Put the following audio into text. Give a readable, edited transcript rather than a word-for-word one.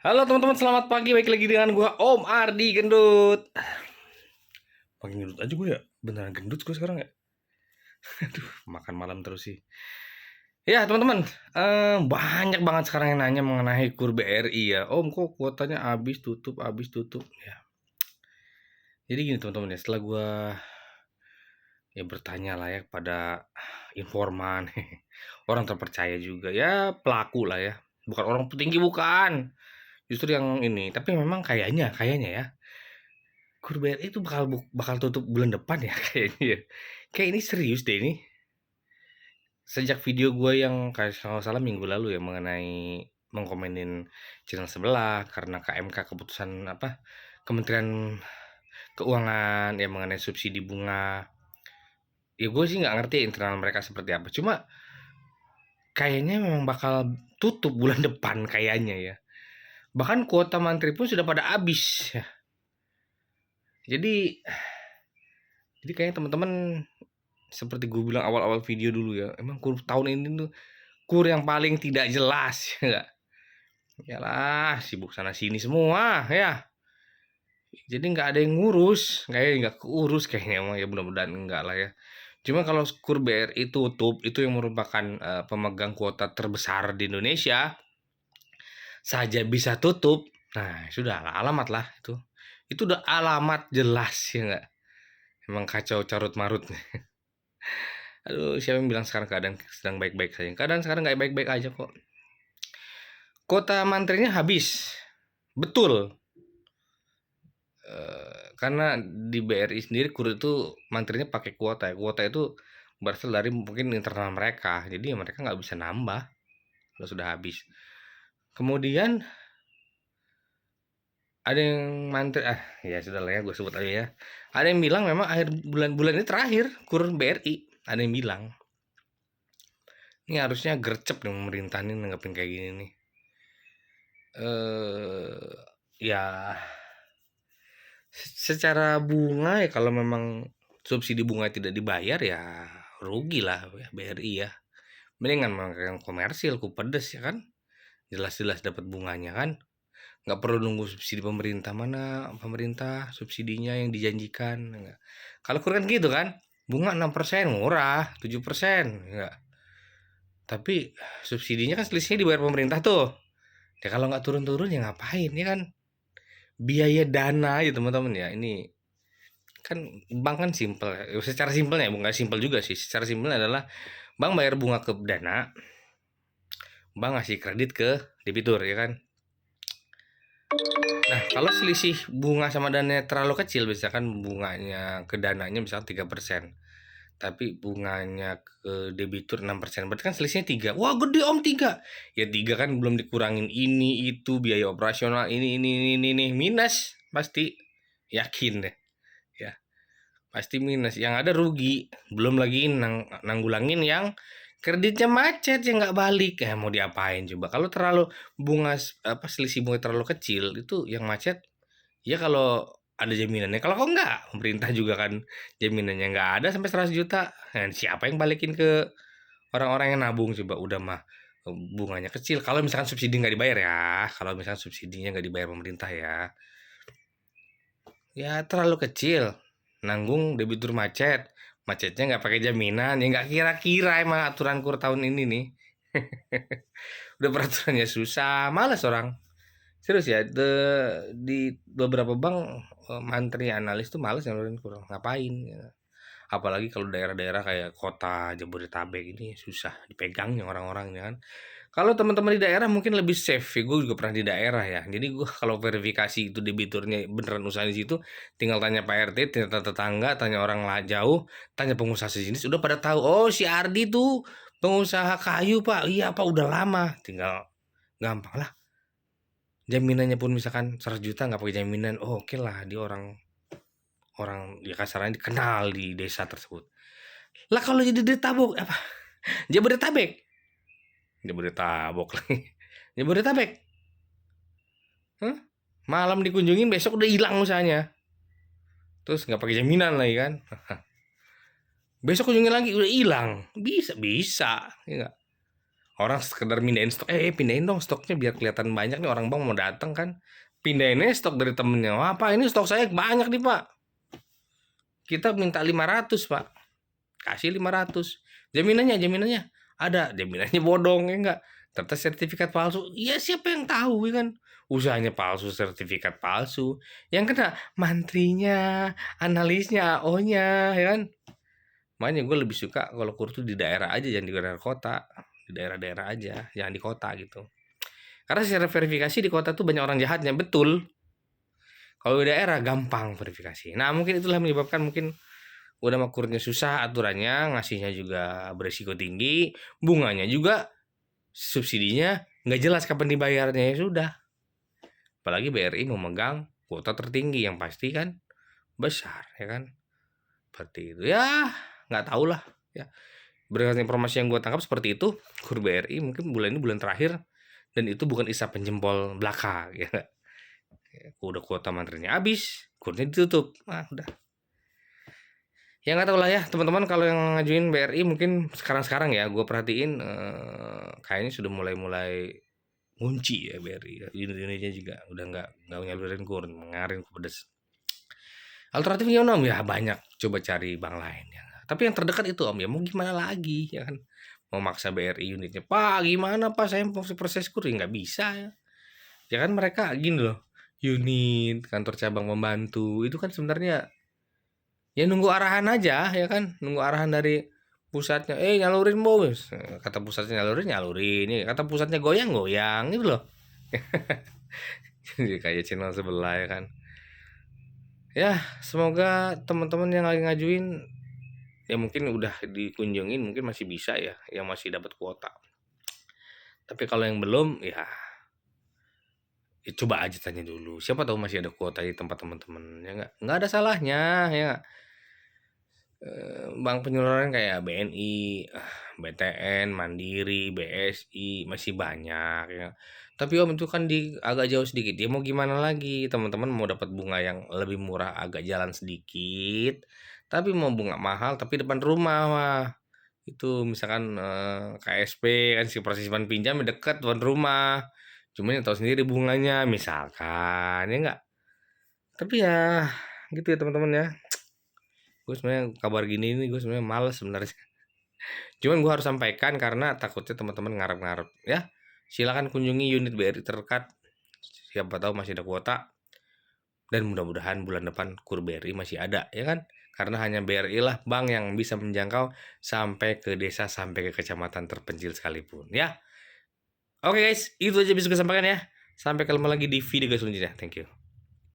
Halo teman-teman, selamat pagi. Baik lagi dengan gua Om Ardi Gendut. Pakai gendut aja gue ya. Beneran gendut gue sekarang ya. Aduh, makan malam terus sih. Ya teman-teman, banyak banget sekarang yang nanya mengenai KUR BRI ya. Om, kok kuotanya habis tutup, habis tutup. Ya. Jadi gini teman-teman ya, setelah gua ya bertanya lah ya kepada informan, orang terpercaya juga ya, pelaku lah ya. Bukan orang petinggi, bukan. Justru yang ini, tapi memang kayaknya ya, KUR BRI itu bakal tutup bulan depan ya kayaknya ya. Kayak ini serius deh ini. Sejak video gue yang kayak kalau nggak salah minggu lalu ya mengenai mengkomenin channel sebelah karena KMK keputusan apa Kementerian Keuangan ya mengenai subsidi bunga. Ya gue sih nggak ngerti internal mereka seperti apa. Cuma kayaknya memang bakal tutup bulan depan kayaknya ya. Bahkan kuota mantri pun sudah pada habis ya. Jadi jadi kayaknya teman-teman seperti gue bilang awal-awal video dulu ya, emang KUR tahun ini tuh KUR yang paling tidak jelas ya nggak? Yalah, sibuk sana sini semua ya. Jadi nggak ada yang ngurus, kayaknya nggak keurus kayaknya emang ya mudah-mudahan enggak lah ya. Cuma kalau KUR BRI tutup itu yang merupakan pemegang kuota terbesar di Indonesia saja bisa tutup. Nah, sudah lah, alamat lah itu. Itu udah alamat jelas ya nggak? Emang kacau carut marut. Aduh, siapa yang bilang sekarang keadaan sedang baik-baik saja? Keadaan sekarang nggak baik-baik aja kok. Kuota mantrinya habis. Betul. Karena di BRI sendiri KUR itu mantrinya pakai kuota ya. Kuota itu berasal dari mungkin internal mereka. Jadi ya mereka nggak bisa nambah kalau sudah habis. Kemudian ada yang mantri ya sudah lah ya gue sebut aja ya. Ada yang bilang memang akhir bulan-bulan ini terakhir KUR BRI. Ada yang bilang. Ini harusnya gercep nih pemerintah ini nanggepin kayak gini nih. Ya secara bunga ya kalau memang subsidi bunga tidak dibayar ya rugi lah ya BRI ya. Mendingan yang komersil Kupedes ya kan. Jelas-jelas dapat bunganya kan. Nggak perlu nunggu subsidi pemerintah, mana pemerintah subsidinya yang dijanjikan. Enggak. Kalau kurang gitu kan, bunga 6% murah, 7% enggak. Tapi subsidinya kan selisihnya dibayar pemerintah tuh. Ya kalau nggak turun-turun ya ngapain ya kan? Biaya dana ya teman-teman ya. Ini kan bank kan simpel ya. Secara simpelnya bukan simpel juga sih. Secara simpelnya adalah bank bayar bunga ke dana, bank ngasih kredit ke debitur ya kan. Nah, kalau selisih bunga sama dananya terlalu kecil, misalkan bunganya ke dananya misalkan 3%, tapi bunganya ke debitur 6%, berarti kan selisihnya 3. Wah, gede Om 3. Ya 3 kan belum dikurangin ini itu biaya operasional ini minus pasti. Yakin deh. Ya, pasti minus. Yang ada rugi. Belum lagi nanggulangin yang kreditnya macet yang nggak balik. Mau diapain coba? Kalau terlalu bunga apa selisih bunga terlalu kecil itu yang macet. Ya kalau ada jaminannya. Kalau kok nggak, pemerintah juga kan jaminannya nggak ada sampai 100 juta. Nah, siapa yang balikin ke orang-orang yang nabung coba? Udah mah bunganya kecil. Kalau misalkan subsidi nggak dibayar ya. Kalau misalkan subsidinya nggak dibayar pemerintah ya. Ya terlalu kecil. Nanggung debitur macet. Macetnya nggak pakai jaminan. Ya nggak kira-kira emang aturan KUR tahun ini nih. Udah peraturannya susah. Males orang. Serius ya, di beberapa bank mantri analis tuh males nyalurin kurang ngapain ya. Apalagi kalau daerah-daerah kayak kota Jabodetabek ini susah dipegangnya orang-orangnya kan. Kalau teman-teman di daerah mungkin lebih safe ya, gue juga pernah di daerah ya. Jadi gue kalau verifikasi itu debiturnya beneran usaha di situ, tinggal tanya Pak RT, tanya tetangga, tanya orang lah jauh, tanya pengusaha sejenis, udah pada tahu. Oh si Ardi tuh pengusaha kayu Pak, iya Pak udah lama. Tinggal gampang lah. Jaminannya pun misalkan 100 juta nggak pakai jaminan, oh oke lah dia orang orang ya kasarnya dikenal di desa tersebut. Lah kalau jadi Jabodetabek apa? Jabodetabek. Jabodetabek lagi. Jabodetabek. Hah? Malam dikunjungin besok udah hilang usahanya. Terus nggak pakai jaminan lagi kan? Besok kunjungin lagi udah hilang. Bisa bisa, ya nggak? Orang sekedar mindahin stok, pindahin dong stoknya biar kelihatan banyak nih, orang bank mau datang kan. Pindahinnya stok dari temennya. Wah, Pak, ini stok saya banyak nih, Pak. Kita minta 500, Pak. Kasih 500. Jaminannya ada. Jaminannya bodong ya enggak. Ternyata sertifikat palsu. Iya, siapa yang tahu ya kan? Usahanya palsu, sertifikat palsu. Yang kena mantrinya, analisnya, AO-nya, ya kan? Makanya gue lebih suka kalau kur tuh di daerah aja, jangan di daerah kota. Di daerah-daerah aja, jangan di kota gitu. Karena secara verifikasi di kota tuh banyak orang jahatnya, betul. Kalau di daerah gampang verifikasi. Nah, mungkin itulah menyebabkan mungkin udah mah kurnya susah aturannya, ngasihnya juga beresiko tinggi, bunganya juga, subsidinya nggak jelas kapan dibayarnya, ya sudah. Apalagi BRI memegang kuota tertinggi yang pasti kan besar, ya kan? Seperti itu. Ya, nggak tahu lah, ya. Berdasarkan informasi yang gue tangkap seperti itu, kur BRI mungkin bulan ini bulan terakhir, dan itu bukan isapan jempol belaka, ya. Udah kuota mantrinya habis, kurnya ditutup. Ah, udah. Ya nggak tahu lah ya teman-teman, kalau yang ngajuin BRI mungkin sekarang-sekarang ya gue perhatiin kayaknya sudah mulai-mulai ngunci ya BRI ya. Unit-unitnya juga udah nggak nyalurin kur, mengarin ke pedes. Alternatifnya om ya banyak, coba cari bank lain ya. Tapi yang terdekat itu om, ya mau gimana lagi ya kan, mau maksa BRI unitnya, Pak gimana Pak, saya mau proses kur ya nggak bisa ya. Ya kan mereka gini loh, unit kantor cabang membantu itu kan sebenarnya ya nunggu arahan aja ya kan, nunggu arahan dari pusatnya, nyalurin bos, kata pusatnya nyalurin ya, kata pusatnya goyang gitu loh. Jadi kayak channel sebelah ya kan. Ya semoga teman-teman yang lagi ngajuin ya mungkin udah dikunjungin, mungkin masih bisa ya yang masih dapat kuota. Tapi kalau yang belum ya coba aja tanya dulu, siapa tahu masih ada kuota di tempat teman-teman, ya nggak ada salahnya ya nggak? Bank penyaluran kayak BNI, BTN, Mandiri, BSI masih banyak ya. Tapi om itu kan di agak jauh sedikit. Ya mau gimana lagi? Teman-teman mau dapat bunga yang lebih murah agak jalan sedikit. Tapi mau bunga mahal tapi depan rumah mah. Itu misalkan KSP kan, si Persis Simpan Pinjam dekat depan rumah. Cuman yang tahu sendiri bunganya misalkan ya enggak. Tapi ya gitu ya teman-teman ya. Gue sebenarnya kabar gini ini gue sebenarnya males sebenarnya. Cuman gue harus sampaikan karena takutnya teman-teman ngarep-ngarep ya. Silakan kunjungi unit BRI terdekat. Siapa tahu masih ada kuota. Dan mudah-mudahan bulan depan kur BRI masih ada ya kan. Karena hanya BRI lah bank yang bisa menjangkau sampai ke desa, sampai ke kecamatan terpencil sekalipun ya. Oke guys, itu aja bisa gue sampaikan ya. Sampai ketemu lagi di video selanjutnya. Thank you.